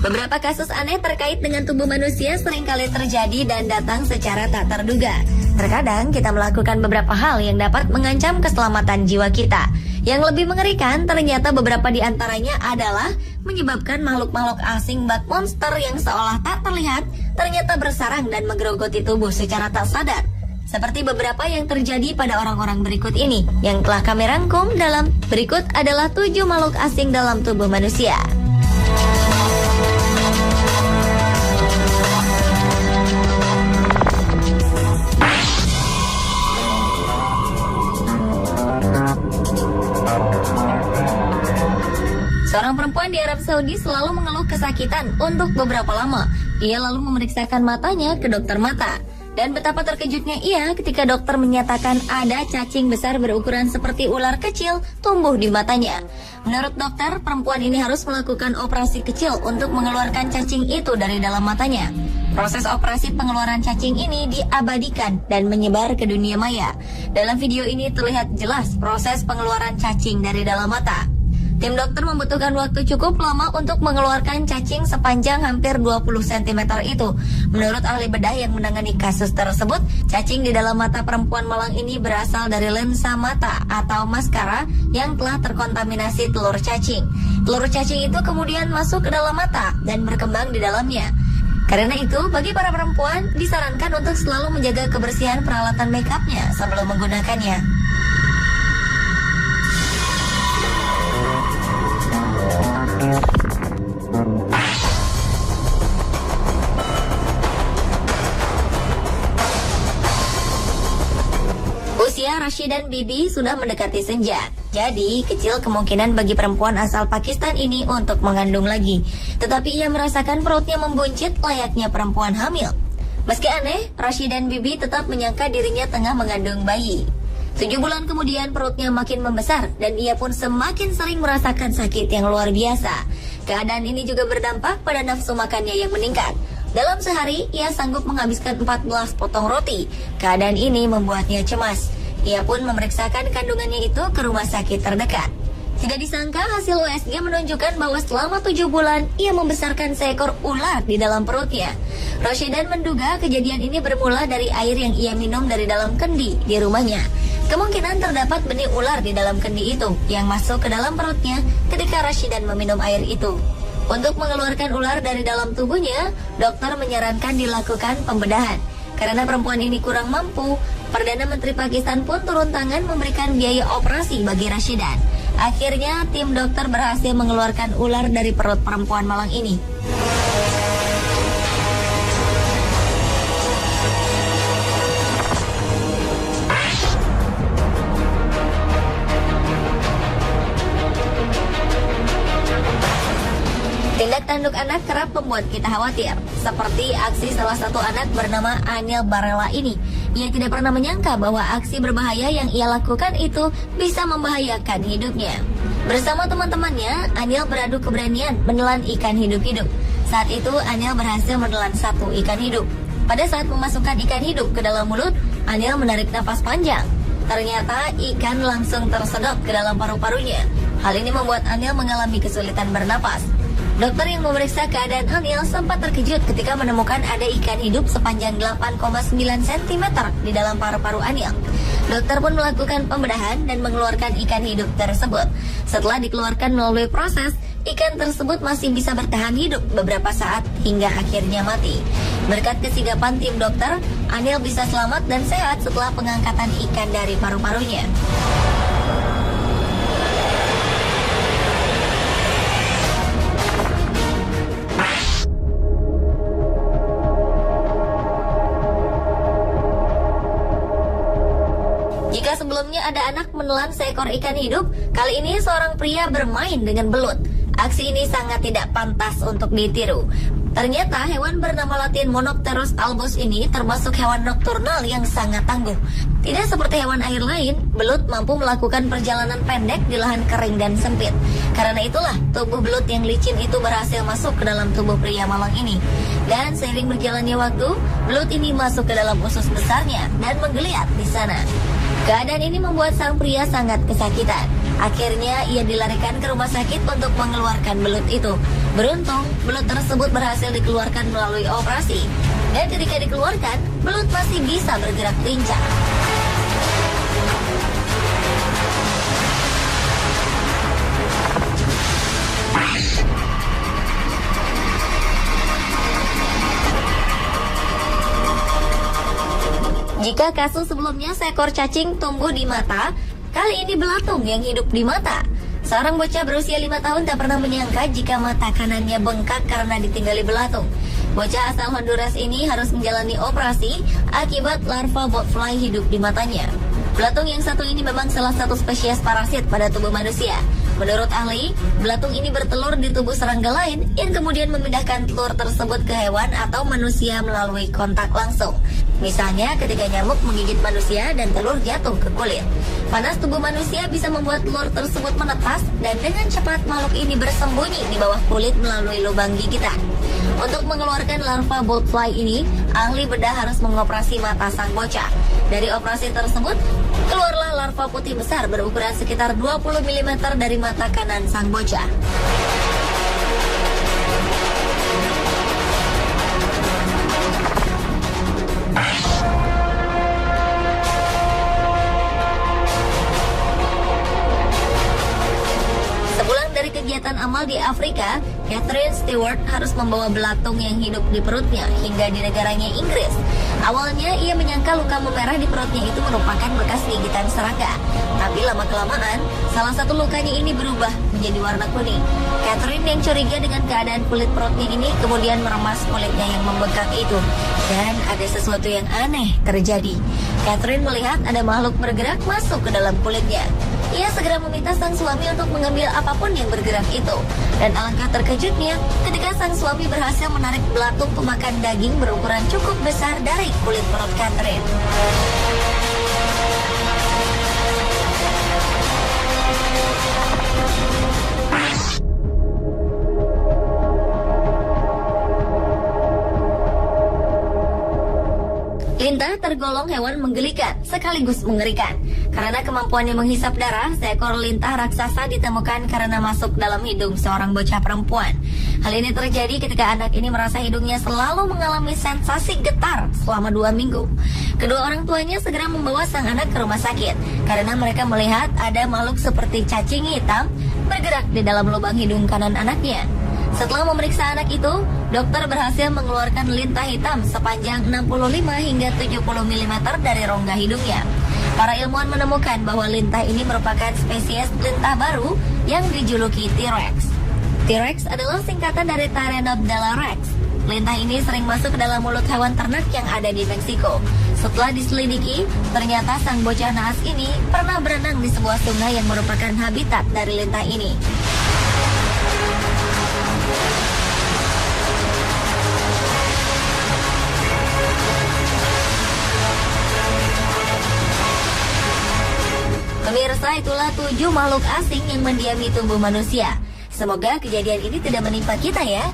Beberapa kasus aneh terkait dengan tubuh manusia seringkali terjadi dan datang secara tak terduga. Terkadang kita melakukan beberapa hal yang dapat mengancam keselamatan jiwa kita. Yang lebih mengerikan, ternyata beberapa di antaranya adalah menyebabkan makhluk-makhluk asing bak monster yang seolah tak terlihat, ternyata bersarang dan menggerogoti tubuh secara tak sadar. Seperti beberapa yang terjadi pada orang-orang berikut ini, yang telah kami rangkum dalam berikut adalah 7 makhluk asing dalam tubuh manusia. Seorang perempuan di Arab Saudi selalu mengeluh kesakitan untuk beberapa lama. Ia lalu memeriksakan matanya ke dokter mata. Dan betapa terkejutnya ia ketika dokter menyatakan ada cacing besar berukuran seperti ular kecil tumbuh di matanya. Menurut dokter, perempuan ini harus melakukan operasi kecil untuk mengeluarkan cacing itu dari dalam matanya. Proses operasi pengeluaran cacing ini diabadikan dan menyebar ke dunia maya. Dalam video ini terlihat jelas proses pengeluaran cacing dari dalam mata. Tim dokter membutuhkan waktu cukup lama untuk mengeluarkan cacing sepanjang hampir 20 cm itu. Menurut ahli bedah yang menangani kasus tersebut, cacing di dalam mata perempuan malang ini berasal dari lensa mata atau maskara yang telah terkontaminasi telur cacing. Telur cacing itu kemudian masuk ke dalam mata dan berkembang di dalamnya. Karena itu, bagi para perempuan disarankan untuk selalu menjaga kebersihan peralatan makeupnya sebelum menggunakannya. Usia Rashid dan Bibi sudah mendekati senja. Jadi, kecil kemungkinan bagi perempuan asal Pakistan ini untuk mengandung lagi. Tetapi ia merasakan perutnya membuncit layaknya perempuan hamil. Meski aneh, Rashid dan Bibi tetap menyangka dirinya tengah mengandung bayi. 7 bulan kemudian perutnya makin membesar dan ia pun semakin sering merasakan sakit yang luar biasa. Keadaan ini juga berdampak pada nafsu makannya yang meningkat. Dalam sehari, ia sanggup menghabiskan 14 potong roti. Keadaan ini membuatnya cemas. Ia pun memeriksakan kandungannya itu ke rumah sakit terdekat. Tidak disangka hasil USG menunjukkan bahwa selama 7 bulan ia membesarkan seekor ular di dalam perutnya. Roshidan menduga kejadian ini bermula dari air yang ia minum dari dalam kendi di rumahnya. Kemungkinan terdapat benih ular di dalam kendi itu yang masuk ke dalam perutnya ketika Roshidan meminum air itu. Untuk mengeluarkan ular dari dalam tubuhnya, dokter menyarankan dilakukan pembedahan. Karena perempuan ini kurang mampu, Perdana Menteri Pakistan pun turun tangan memberikan biaya operasi bagi Roshidan. Akhirnya, tim dokter berhasil mengeluarkan ular dari perut perempuan malang ini. Tindak tanduk anak kerap membuat kita khawatir, seperti aksi salah satu anak bernama Anil Barela ini. Ia tidak pernah menyangka bahwa aksi berbahaya yang ia lakukan itu bisa membahayakan hidupnya. Bersama teman-temannya, Anil beradu keberanian menelan ikan hidup-hidup. Saat itu, Anil berhasil menelan 1 ikan hidup. Pada saat memasukkan ikan hidup ke dalam mulut, Anil menarik nafas panjang. Ternyata ikan langsung tersedot ke dalam paru-parunya. Hal ini membuat Anil mengalami kesulitan bernapas. Dokter yang memeriksa keadaan Anil sempat terkejut ketika menemukan ada ikan hidup sepanjang 8,9 cm di dalam paru-paru Anil. Dokter pun melakukan pembedahan dan mengeluarkan ikan hidup tersebut. Setelah dikeluarkan melalui proses, ikan tersebut masih bisa bertahan hidup beberapa saat hingga akhirnya mati. Berkat kesigapan tim dokter, Anil bisa selamat dan sehat setelah pengangkatan ikan dari paru-parunya. Jika sebelumnya ada anak menelan seekor ikan hidup, kali ini seorang pria bermain dengan belut. Aksi ini sangat tidak pantas untuk ditiru. Ternyata hewan bernama latin Monopterus albus ini termasuk hewan nokturnal yang sangat tangguh. Tidak seperti hewan air lain, belut mampu melakukan perjalanan pendek di lahan kering dan sempit. Karena itulah tubuh belut yang licin itu berhasil masuk ke dalam tubuh pria malang ini. Dan seiring berjalannya waktu, belut ini masuk ke dalam usus besarnya dan menggeliat di sana. Keadaan ini membuat sang pria sangat kesakitan. Akhirnya ia dilarikan ke rumah sakit untuk mengeluarkan belut itu. Beruntung, belut tersebut berhasil dikeluarkan melalui operasi. Dan ketika dikeluarkan, belut masih bisa bergerak lincah. Jika kasus sebelumnya seekor cacing tumbuh di mata, kali ini belatung yang hidup di mata. Seorang bocah berusia 5 tahun tak pernah menyangka jika mata kanannya bengkak karena ditinggali belatung. Bocah asal Honduras ini harus menjalani operasi akibat larva botfly hidup di matanya. Belatung yang satu ini memang salah satu spesies parasit pada tubuh manusia. Menurut ahli, belatung ini bertelur di tubuh serangga lain yang kemudian memindahkan telur tersebut ke hewan atau manusia melalui kontak langsung. Misalnya ketika nyamuk menggigit manusia dan telur jatuh ke kulit. Panas tubuh manusia bisa membuat telur tersebut menetas dan dengan cepat makhluk ini bersembunyi di bawah kulit melalui lubang gigitan. Untuk mengeluarkan larva botfly ini, ahli bedah harus mengoperasi mata sang bocah. Dari operasi tersebut, keluarlah larva putih besar berukuran sekitar 20 mm dari mata kanan sang bocah. Sepulang dari kegiatan amal di Afrika, Catherine Stewart harus membawa belatung yang hidup di perutnya hingga di negaranya Inggris. Awalnya ia menyangka luka memerah di perutnya itu merupakan bekas gigitan serangga. Tapi lama-kelamaan, salah satu lukanya ini berubah menjadi warna kuning. Catherine yang curiga dengan keadaan kulit perutnya ini kemudian meremas kulitnya yang membengkak itu. Dan ada sesuatu yang aneh terjadi. Catherine melihat ada makhluk bergerak masuk ke dalam kulitnya. Ia segera meminta sang suami untuk mengambil apapun yang bergerak itu. Dan alangkah terkejutnya ketika sang suami berhasil menarik belatung pemakan daging berukuran cukup besar dari kulit perut Catherine. Lintah tergolong hewan menggelikan sekaligus mengerikan. Karena kemampuannya menghisap darah, seekor lintah raksasa ditemukan karena masuk dalam hidung seorang bocah perempuan. Hal ini terjadi ketika anak ini merasa hidungnya selalu mengalami sensasi getar selama 2 minggu. Kedua orang tuanya segera membawa sang anak ke rumah sakit karena mereka melihat ada makhluk seperti cacing hitam bergerak di dalam lubang hidung kanan anaknya. Setelah memeriksa anak itu, dokter berhasil mengeluarkan lintah hitam sepanjang 65 hingga 70 mm dari rongga hidungnya. Para ilmuwan menemukan bahwa lintah ini merupakan spesies lintah baru yang dijuluki T-Rex. T-Rex adalah singkatan dari Pteranodon rex. Lintah ini sering masuk ke dalam mulut hewan ternak yang ada di Meksiko. Setelah diselidiki, ternyata sang bocah naas ini pernah berenang di sebuah sungai yang merupakan habitat dari lintah ini. Pemirsa, itulah 7 makhluk asing yang mendiami tubuh manusia. Semoga kejadian ini tidak menimpa kita ya.